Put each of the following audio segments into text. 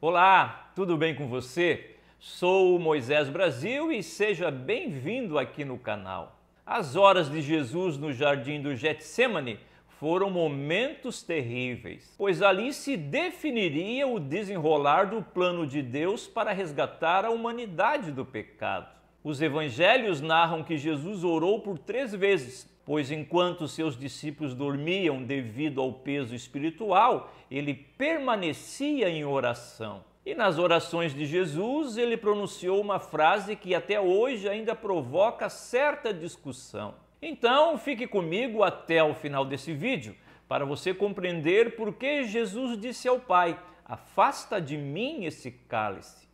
Olá, tudo bem com você? Sou o Moisés Brasil e seja bem-vindo aqui no canal. As horas de Jesus no jardim do Getsemane foram momentos terríveis, pois ali se definiria o desenrolar do plano de Deus para resgatar a humanidade do pecado. Os evangelhos narram que Jesus orou por 3 vezes, pois enquanto seus discípulos dormiam devido ao peso espiritual, ele permanecia em oração. E nas orações de Jesus, ele pronunciou uma frase que até hoje ainda provoca certa discussão. Então, fique comigo até o final desse vídeo, para você compreender por que Jesus disse ao Pai: "Afasta de mim esse cálice".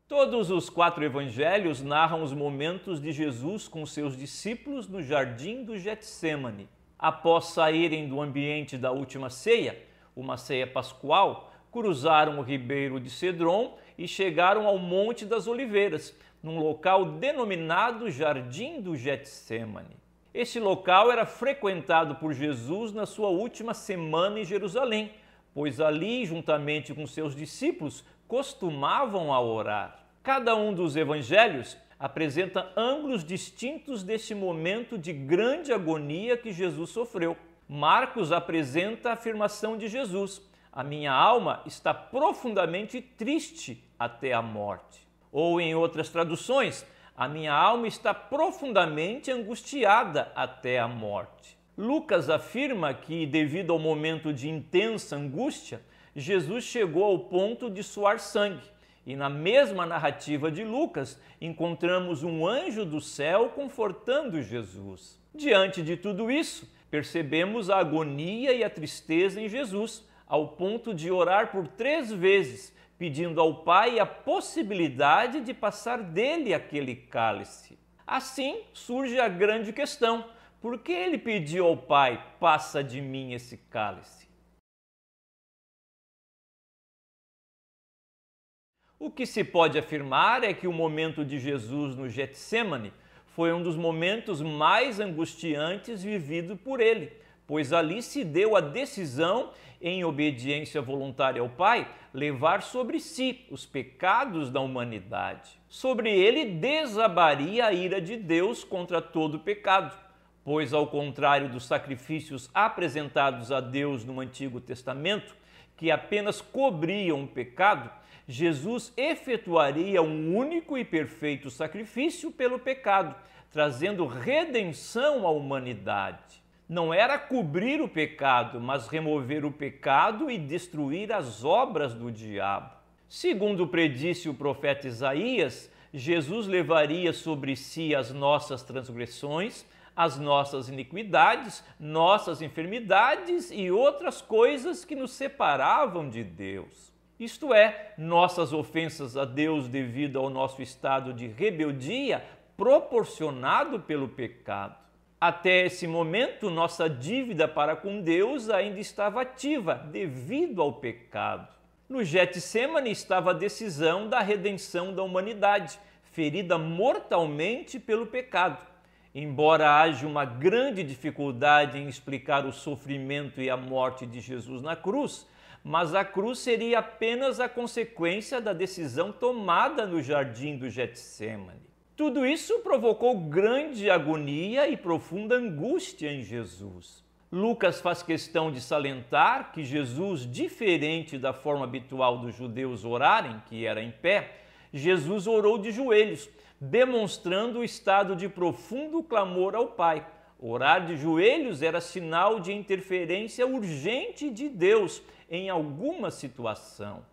Todos os 4 evangelhos narram os momentos de Jesus com seus discípulos no jardim do Getsemane. Após saírem do ambiente da última ceia, uma ceia pascual, cruzaram o ribeiro de Cedron e chegaram ao Monte das Oliveiras, num local denominado Jardim do Getsemane. Este local era frequentado por Jesus na sua última semana em Jerusalém, pois ali, juntamente com seus discípulos, costumavam a orar. Cada um dos evangelhos apresenta ângulos distintos deste momento de grande agonia que Jesus sofreu. Marcos apresenta a afirmação de Jesus: "A minha alma está profundamente triste até a morte". Ou em outras traduções, "A minha alma está profundamente angustiada até a morte". Lucas afirma que, devido ao momento de intensa angústia, Jesus chegou ao ponto de suar sangue. E na mesma narrativa de Lucas, encontramos um anjo do céu confortando Jesus. Diante de tudo isso, percebemos a agonia e a tristeza em Jesus, ao ponto de orar por 3 vezes, pedindo ao Pai a possibilidade de passar dele aquele cálice. Assim surge a grande questão: por que ele pediu ao Pai: "Passa de mim esse cálice"? O que se pode afirmar é que o momento de Jesus no Getsemane foi um dos momentos mais angustiantes vivido por ele, pois ali se deu a decisão, em obediência voluntária ao Pai, levar sobre si os pecados da humanidade. Sobre ele desabaria a ira de Deus contra todo o pecado, pois, ao contrário dos sacrifícios apresentados a Deus no Antigo Testamento, que apenas cobriam o pecado, Jesus efetuaria um único e perfeito sacrifício pelo pecado, trazendo redenção à humanidade. Não era cobrir o pecado, mas remover o pecado e destruir as obras do diabo. Segundo predisse o profeta Isaías, Jesus levaria sobre si as nossas transgressões, as nossas iniquidades, nossas enfermidades e outras coisas que nos separavam de Deus. Isto é, nossas ofensas a Deus devido ao nosso estado de rebeldia proporcionado pelo pecado. Até esse momento, nossa dívida para com Deus ainda estava ativa devido ao pecado. No Getsemane estava a decisão da redenção da humanidade, ferida mortalmente pelo pecado. Embora haja uma grande dificuldade em explicar o sofrimento e a morte de Jesus na cruz, mas a cruz seria apenas a consequência da decisão tomada no jardim do Getsemane. Tudo isso provocou grande agonia e profunda angústia em Jesus. Lucas faz questão de salientar que Jesus, diferente da forma habitual dos judeus orarem, que era em pé, Jesus orou de joelhos, demonstrando o estado de profundo clamor ao Pai. Orar de joelhos era sinal de interferência urgente de Deus em alguma situação.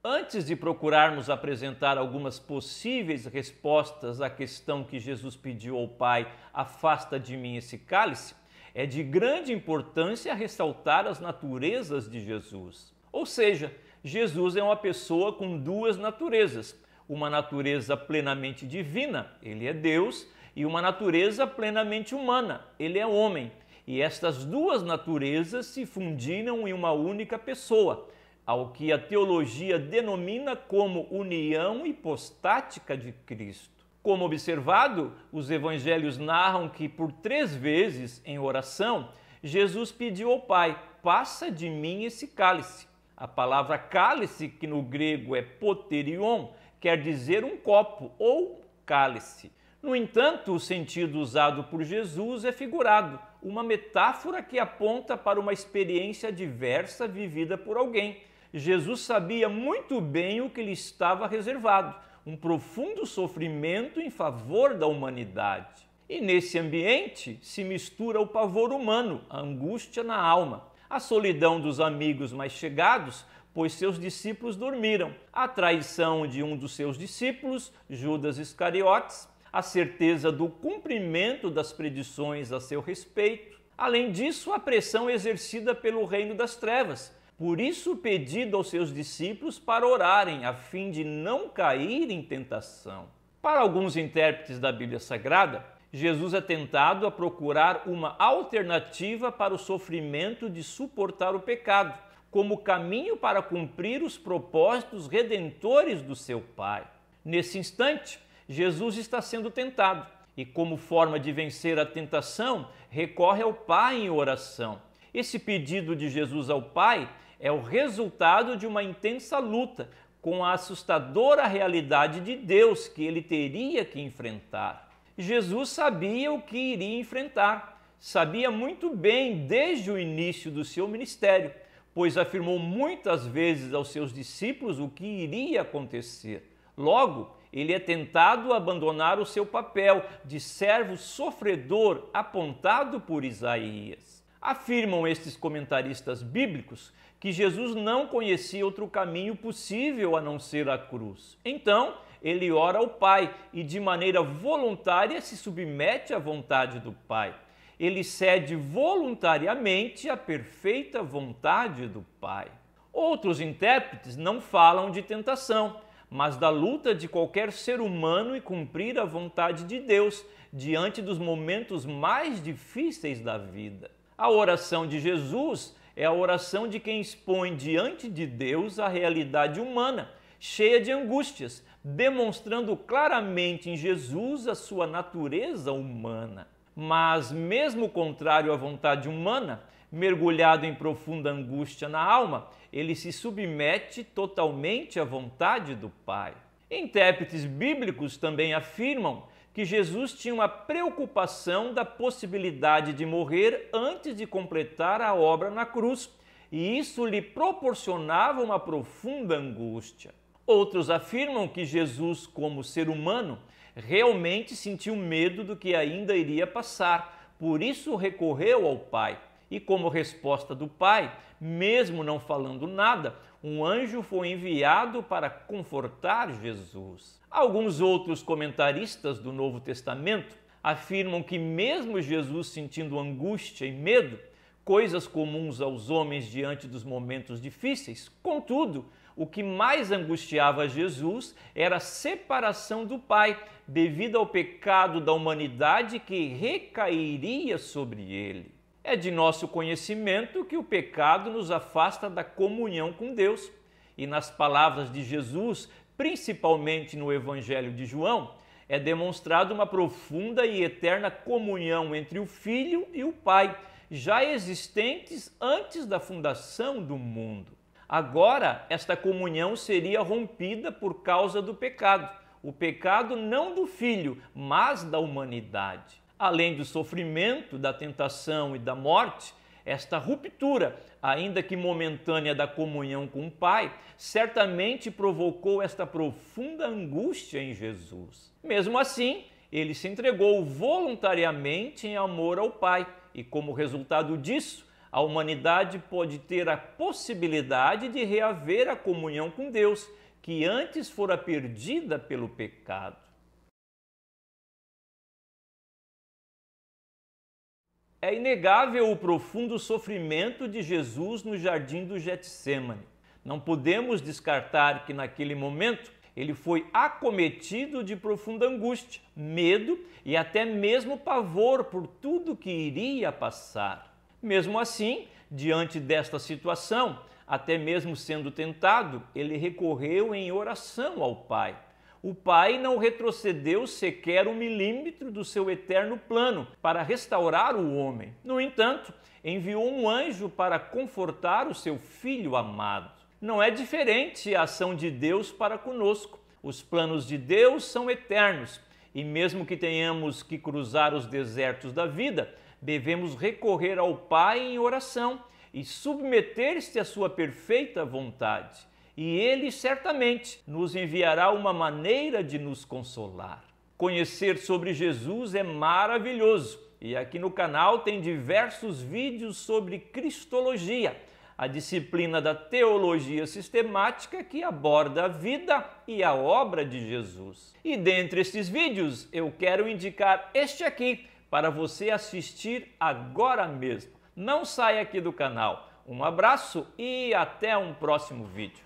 Antes de procurarmos apresentar algumas possíveis respostas à questão que Jesus pediu ao Pai: "Afasta de mim esse cálice", é de grande importância ressaltar as naturezas de Jesus. Ou seja, Jesus é uma pessoa com 2 naturezas: uma natureza plenamente divina, ele é Deus, e uma natureza plenamente humana, ele é homem. E estas 2 naturezas se fundiram em uma única pessoa. ao que a teologia denomina como união hipostática de Cristo. Como observado, os evangelhos narram que por 3 vezes em oração, Jesus pediu ao Pai: passa de mim esse cálice. A palavra cálice, que no grego é poterion, quer dizer um copo ou cálice. No entanto, o sentido usado por Jesus é figurado, uma metáfora que aponta para uma experiência diversa vivida por alguém. Jesus sabia muito bem o que lhe estava reservado, um profundo sofrimento em favor da humanidade. E nesse ambiente se mistura o pavor humano, a angústia na alma, a solidão dos amigos mais chegados, pois seus discípulos dormiram, a traição de um dos seus discípulos, Judas Iscariotes, a certeza do cumprimento das predições a seu respeito. Além disso, a pressão exercida pelo reino das trevas. Por isso, o pedido aos seus discípulos para orarem, a fim de não cair em tentação. Para alguns intérpretes da Bíblia Sagrada, Jesus é tentado a procurar uma alternativa para o sofrimento de suportar o pecado, como caminho para cumprir os propósitos redentores do seu Pai. Nesse instante, Jesus está sendo tentado e, como forma de vencer a tentação, recorre ao Pai em oração. Esse pedido de Jesus ao Pai é o resultado de uma intensa luta com a assustadora realidade de Deus que ele teria que enfrentar. Jesus sabia o que iria enfrentar, sabia muito bem desde o início do seu ministério, pois afirmou muitas vezes aos seus discípulos o que iria acontecer. Logo, ele é tentado a abandonar o seu papel de servo sofredor apontado por Isaías. Afirmam estes comentaristas bíblicos que Jesus não conhecia outro caminho possível a não ser a cruz. Então, ele ora ao Pai e de maneira voluntária se submete à vontade do Pai. Ele cede voluntariamente à perfeita vontade do Pai. Outros intérpretes não falam de tentação, mas da luta de qualquer ser humano em cumprir a vontade de Deus diante dos momentos mais difíceis da vida. A oração de Jesus é a oração de quem expõe diante de Deus a realidade humana, cheia de angústias, demonstrando claramente em Jesus a sua natureza humana. Mas, mesmo contrário à vontade humana, mergulhado em profunda angústia na alma, ele se submete totalmente à vontade do Pai. Intérpretes bíblicos também afirmam que Jesus tinha uma preocupação da possibilidade de morrer antes de completar a obra na cruz, e isso lhe proporcionava uma profunda angústia. Outros afirmam que Jesus, como ser humano, realmente sentiu medo do que ainda iria passar, por isso recorreu ao Pai. E como resposta do Pai, mesmo não falando nada, um anjo foi enviado para confortar Jesus. Alguns outros comentaristas do Novo Testamento afirmam que mesmo Jesus sentindo angústia e medo, coisas comuns aos homens diante dos momentos difíceis, contudo, o que mais angustiava Jesus era a separação do Pai, devido ao pecado da humanidade que recairia sobre ele. É de nosso conhecimento que o pecado nos afasta da comunhão com Deus. E nas palavras de Jesus, principalmente no Evangelho de João, é demonstrada uma profunda e eterna comunhão entre o Filho e o Pai, já existentes antes da fundação do mundo. Agora, esta comunhão seria rompida por causa do pecado. O pecado não do Filho, mas da humanidade. Além do sofrimento, da tentação e da morte, esta ruptura, ainda que momentânea, da comunhão com o Pai, certamente provocou esta profunda angústia em Jesus. Mesmo assim, ele se entregou voluntariamente em amor ao Pai e, como resultado disso, a humanidade pode ter a possibilidade de reaver a comunhão com Deus, que antes fora perdida pelo pecado. É inegável o profundo sofrimento de Jesus no jardim do Getsêmani. Não podemos descartar que naquele momento ele foi acometido de profunda angústia, medo e até mesmo pavor por tudo que iria passar. Mesmo assim, diante desta situação, Até mesmo sendo tentado, ele recorreu em oração ao Pai. O Pai não retrocedeu sequer 1 milímetro do seu eterno plano para restaurar o homem. No entanto, enviou um anjo para confortar o seu Filho amado. Não é diferente a ação de Deus para conosco. Os planos de Deus são eternos e mesmo que tenhamos que cruzar os desertos da vida, devemos recorrer ao Pai em oração e submeter-se à sua perfeita vontade. E Ele certamente nos enviará uma maneira de nos consolar. Conhecer sobre Jesus é maravilhoso e aqui no canal tem diversos vídeos sobre Cristologia, a disciplina da teologia sistemática que aborda a vida e a obra de Jesus. E dentre estes vídeos eu quero indicar este aqui para você assistir agora mesmo. Não saia aqui do canal. Um abraço e até um próximo vídeo.